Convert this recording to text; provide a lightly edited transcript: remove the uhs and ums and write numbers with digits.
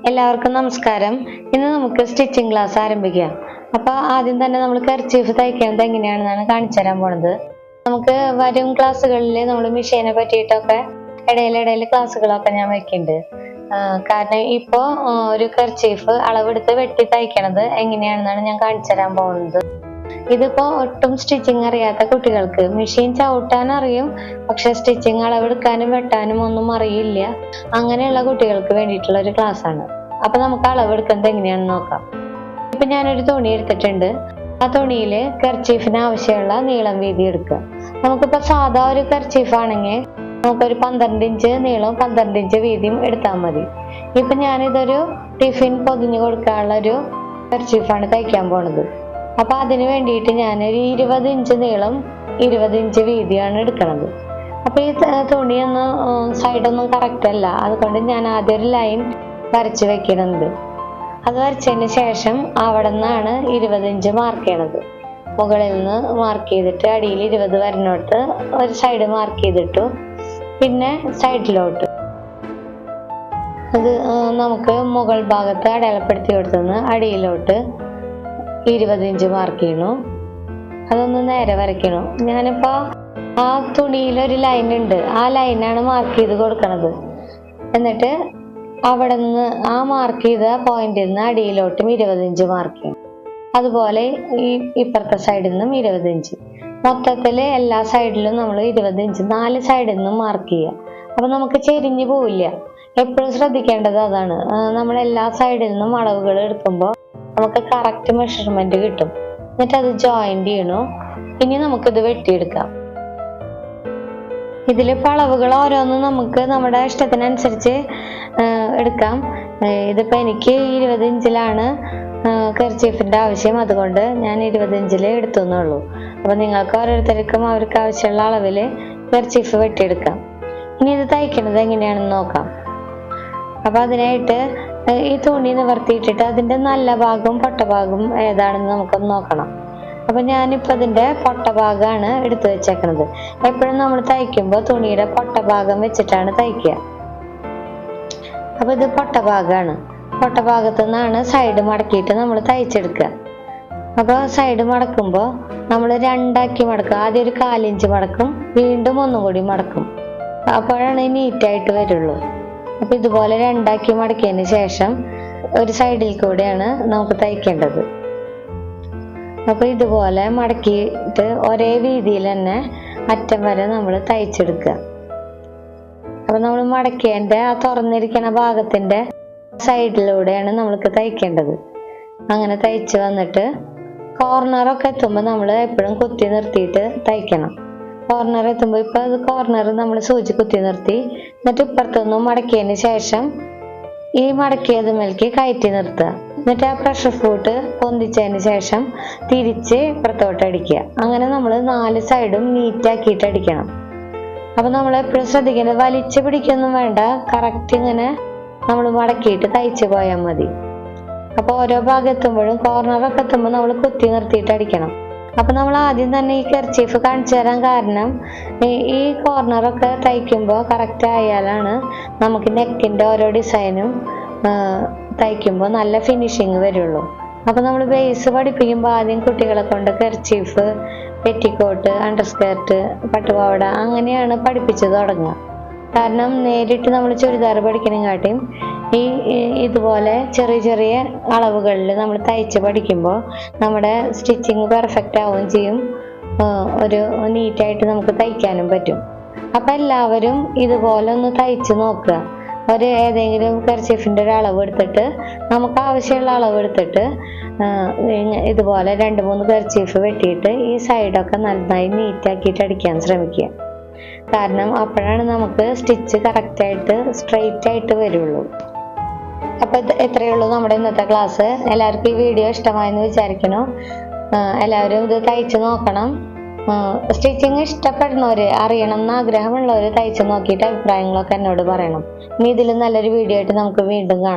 എല്ലാവർക്കും നമസ്കാരം. ഇന്ന് നമുക്ക് സ്റ്റിച്ചിങ് ക്ലാസ് ആരംഭിക്കാം. അപ്പോൾ ആദ്യം തന്നെ നമ്മൾ കർച്ചീഫ് തയ്ക്കുന്നത് എങ്ങനെയാണെന്നാണ് കാണിച്ചു തരാൻ പോണത്. നമുക്ക് വരും ക്ലാസ്സുകളിൽ നമ്മൾ മെഷീനെ പറ്റിയിട്ടൊക്കെ ഇടയിൽ ക്ലാസ്സുകളൊക്കെ ഞാൻ വെക്കുന്നുണ്ട്. കാരണം ഇപ്പോൾ ഒരു കർച്ചീഫ് അളവെടുത്ത് വെട്ടി തയ്ക്കണത് എങ്ങനെയാണെന്നാണ് ഞാൻ കാണിച്ചു തരാൻ പോകുന്നത്. ഇതിപ്പോ ഒട്ടും സ്റ്റിച്ചിങ് അറിയാത്ത കുട്ടികൾക്ക് മെഷീൻ ചവിട്ടാൻ അറിയും, പക്ഷെ സ്റ്റിച്ചിങ് അളവെടുക്കാനും വെട്ടാനും ഒന്നും അറിയില്ല. അങ്ങനെയുള്ള കുട്ടികൾക്ക് വേണ്ടിയിട്ടുള്ള ഒരു ക്ലാസ് ആണ്. അപ്പൊ നമുക്ക് അളവെടുക്കുന്നത് എങ്ങനെയാണെന്ന് നോക്കാം. ഇപ്പൊ ഞാനൊരു തുണി എടുത്തിട്ടുണ്ട്. ആ തുണിയിൽ കർച്ചീഫിന് ആവശ്യമുള്ള നീളം വീതി എടുക്കുക. നമുക്കിപ്പോ സാധാ ഒരു കർച്ചീഫ് ആണെങ്കിൽ നമുക്കൊരു 12 ഇഞ്ച് നീളവും 12 ഇഞ്ച് വീതിയും എടുത്താൽ മതി. ഇപ്പൊ ഞാനിതൊരു ടിഫിൻ പൊതിഞ്ഞു കൊടുക്കാനുള്ള ഒരു കർച്ചീഫാണ് തയ്ക്കാൻ പോണത്. അപ്പൊ അതിന് വേണ്ടിയിട്ട് ഞാനൊരു 20 ഇഞ്ച് നീളം 20 ഇഞ്ച് വീതിയാണ് എടുക്കണത്. അപ്പൊ ഈ തുണിയൊന്നും സൈഡൊന്നും കറക്റ്റ് അല്ല, അതുകൊണ്ട് ഞാൻ ആദ്യം ഒരു ലൈൻ വരച്ച് വെക്കണത്. അത് വരച്ചതിന് ശേഷം അവിടെ നിന്നാണ് 20 ഇഞ്ച് മാർക്ക് ചെയ്യണത്. മുകളിൽ നിന്ന് മാർക്ക് ചെയ്തിട്ട് അടിയിൽ 20 വരണോട്ട് ഒരു സൈഡ് മാർക്ക് ചെയ്തിട്ടു, പിന്നെ സൈഡിലോട്ട് അത് നമുക്ക് മുകൾ ഭാഗത്ത് അടയാളപ്പെടുത്തി കൊടുത്തുനിന്ന് അടിയിലോട്ട് 20 ഇഞ്ച് മാർക്ക് ചെയ്യണു. അതൊന്ന് നേരെ വരയ്ക്കണു. ഞാനിപ്പോ ആ തുണിയിൽ ഒരു ലൈൻ ഉണ്ട്, ആ ലൈനാണ് മാർക്ക് ചെയ്ത് കൊടുക്കണത്. എന്നിട്ട് അവിടെ നിന്ന് ആ മാർക്ക് ചെയ്ത പോയിന്റിൽ നിന്ന് അടിയിലോട്ടും 20 ഇഞ്ച് മാർക്ക് ചെയ്യണം. അതുപോലെ ഈ ഇപ്പുറത്തെ സൈഡിൽ നിന്നും 20 ഇഞ്ച്. മൊത്തത്തില് എല്ലാ സൈഡിലും നമ്മൾ 20 ഇഞ്ച് 4 സൈഡിൽ നിന്നും മാർക്ക് ചെയ്യുക. അപ്പൊ നമുക്ക് ചെരിഞ്ഞു പോവില്ല. എപ്പോഴും ശ്രദ്ധിക്കേണ്ടത് അതാണ്. നമ്മൾ എല്ലാ സൈഡിൽ നിന്നും അളവുകൾ എടുക്കുമ്പോൾ നമുക്ക് കറക്റ്റ് മെഷർമെന്റ് കിട്ടും. എന്നിട്ട് അത് ജോയിന്റ് ചെയ്യണു. ഇനി നമുക്കിത് വെട്ടിയെടുക്കാം. ഇതിലിപ്പോൾ അളവുകൾ ഓരോന്നും നമുക്ക് നമ്മുടെ ഇഷ്ടത്തിനനുസരിച്ച് എടുക്കാം. ഇതിപ്പോൾ എനിക്ക് 20 ഇഞ്ചിലാണ് കർച്ചീഫിന്റെ ആവശ്യം, അതുകൊണ്ട് ഞാൻ 20 ഇഞ്ചിൽ എടുത്തുന്നുള്ളൂ. അപ്പൊ നിങ്ങൾക്ക് ഓരോരുത്തർക്കും അവർക്ക് ആവശ്യമുള്ള അളവിൽ കർച്ചീഫ് വെട്ടിയെടുക്കാം. ഇനി ഇത് തയ്ക്കുന്നത് എങ്ങനെയാണെന്ന് നോക്കാം. അപ്പൊ അതിനായിട്ട് ഈ തുണി നിവർത്തിയിട്ടിട്ട് അതിന്റെ നല്ല ഭാഗവും പൊട്ട ഭാഗവും ഏതാണെന്ന് നമുക്കൊന്ന് നോക്കണം. അപ്പൊ ഞാനിപ്പോ അതിന്റെ പൊട്ട ഭാഗമാണ് എടുത്തു വെച്ചേക്കണത്. എപ്പോഴും നമ്മൾ തയ്ക്കുമ്പോൾ തുണിയുടെ പൊട്ട ഭാഗം വെച്ചിട്ടാണ് തയ്ക്കുക. അപ്പൊ ഇത് പൊട്ട ഭാഗമാണ്. പൊട്ട ഭാഗത്തു നിന്നാണ് സൈഡ് മടക്കിയിട്ട് നമ്മൾ തയ്ച്ചെടുക്കുക. അപ്പൊ സൈഡ് മടക്കുമ്പോൾ നമ്മൾ രണ്ടാക്കി മടക്കും. ആദ്യം ഒരു 1/4 ഇഞ്ച് മടക്കും, വീണ്ടും ഒന്നും കൂടി മടക്കും. അപ്പോഴാണ് നീറ്റായിട്ട് വരുള്ളൂ. അപ്പൊ ഇതുപോലെ രണ്ടാക്കി മടക്കിയതിന് ശേഷം ഒരു സൈഡിൽ കൂടെയാണ് നമുക്ക് തയ്ക്കേണ്ടത്. അപ്പൊ ഇതുപോലെ മടക്കിയിട്ട് ഒരേ വീതിയിൽ തന്നെ അറ്റം വരെ നമ്മൾ തയ്ച്ചെടുക്കുക. അപ്പൊ നമ്മൾ മടക്കിയതിന്റെ ആ തുറന്നിരിക്കുന്ന ഭാഗത്തിന്റെ സൈഡിലൂടെയാണ് നമ്മൾക്ക് തയ്ക്കേണ്ടത്. അങ്ങനെ തയ്ച്ച് വന്നിട്ട് കോർണറൊക്കെ എത്തുമ്പോൾ നമ്മൾ എപ്പോഴും കുത്തി നിർത്തിയിട്ട് തയ്ക്കണം. കോർണർ എത്തുമ്പോൾ ഇപ്പൊ അത് കോർണർ നമ്മൾ സൂചി കുത്തി നിർത്തി, എന്നിട്ട് ഇപ്പുറത്തൊന്നും മടക്കിയതിന് ശേഷം ഈ മടക്കിയത് മേലേക്ക് കയറ്റി നിർത്തുക. എന്നിട്ട് ആ പ്രഷർ ഫൂട്ട് പൊന്തിച്ചതിന് ശേഷം തിരിച്ച് ഇപ്പുറത്തോട്ട് അടിക്കുക. അങ്ങനെ നമ്മൾ 4 സൈഡും നീറ്റാക്കിയിട്ട് അടിക്കണം. അപ്പൊ നമ്മൾ എപ്പോഴും ശ്രദ്ധിക്കുന്നത് വലിച്ചു പിടിക്കൊന്നും വേണ്ട, കറക്റ്റ് ഇങ്ങനെ നമ്മൾ മടക്കിയിട്ട് തയ്ച്ചു പോയാൽ മതി. അപ്പൊ ഓരോ ഭാഗം എത്തുമ്പോഴും കോർണറൊക്കെ എത്തുമ്പോൾ നമ്മൾ കുത്തി നിർത്തിയിട്ട് അടിക്കണം. അപ്പൊ നമ്മൾ ആദ്യം തന്നെ ഈ കർച്ചീഫ് കാണിച്ചു തരാൻ കാരണം ഈ കോർണറൊക്കെ തയ്ക്കുമ്പോൾ കറക്റ്റ് ആയാലാണ് നമുക്ക് നെക്കിന്റെ ഓരോ ഡിസൈനും തയ്ക്കുമ്പോൾ നല്ല ഫിനിഷിങ് വരുള്ളൂ. അപ്പൊ നമ്മൾ ബേസ് പഠിപ്പിക്കുമ്പോൾ ആദ്യം കുട്ടികളെ കൊണ്ട് കർച്ചീഫ്, പെറ്റിക്കോട്ട്, അണ്ടർസ്കേർട്ട്, പട്ടുപാവാട അങ്ങനെയാണ് പഠിപ്പിച്ചു തുടങ്ങുക. കാരണം നേരിട്ട് നമ്മൾ ചുരിദാർ പഠിക്കണേക്കാട്ടിയും ഇതുപോലെ ചെറിയ അളവുകളിൽ നമ്മൾ തയ്ച്ച് പഠിക്കുമ്പോൾ നമ്മുടെ സ്റ്റിച്ചിങ് പെർഫെക്റ്റ് ആവുകയും ചെയ്യും, ഒരു നീറ്റായിട്ട് നമുക്ക് തയ്ക്കാനും പറ്റും. അപ്പൊ എല്ലാവരും ഇതുപോലെ ഒന്ന് തയ്ച്ച് നോക്കുക. ഏതെങ്കിലും കർച്ചീഫിന്റെ ഒരു അളവ് എടുത്തിട്ട് നമുക്ക് ആവശ്യമുള്ള അളവ് എടുത്തിട്ട് ഇതുപോലെ 2-3 കർച്ചീഫ് വെട്ടിയിട്ട് ഈ സൈഡൊക്കെ നന്നായി നീറ്റാക്കിയിട്ട് അടിക്കാൻ ശ്രമിക്കുക. കാരണം അപ്പോഴാണ് നമുക്ക് സ്റ്റിച്ച് കറക്റ്റായിട്ട് സ്ട്രെയിറ്റ് ആയിട്ട് വരുള്ളൂ. അപ്പൊ ഇത്രയേ ഉള്ളൂ നമ്മുടെ ഇന്നത്തെ ക്ലാസ്. എല്ലാവർക്കും ഈ വീഡിയോ ഇഷ്ടമായെന്ന് വിചാരിക്കുന്നു. എല്ലാവരും ഇത് തയ്ച്ച് നോക്കണം. സ്റ്റിച്ചിങ് ഇഷ്ടപ്പെടുന്നവര്, അറിയണം എന്ന് ആഗ്രഹമുള്ളവര് തയ്ച്ച് നോക്കിയിട്ട് അഭിപ്രായങ്ങളൊക്കെ എന്നോട് പറയണം. ഇനി ഇതിലും നല്ലൊരു വീഡിയോ ആയിട്ട് നമുക്ക് വീണ്ടും കാണാം.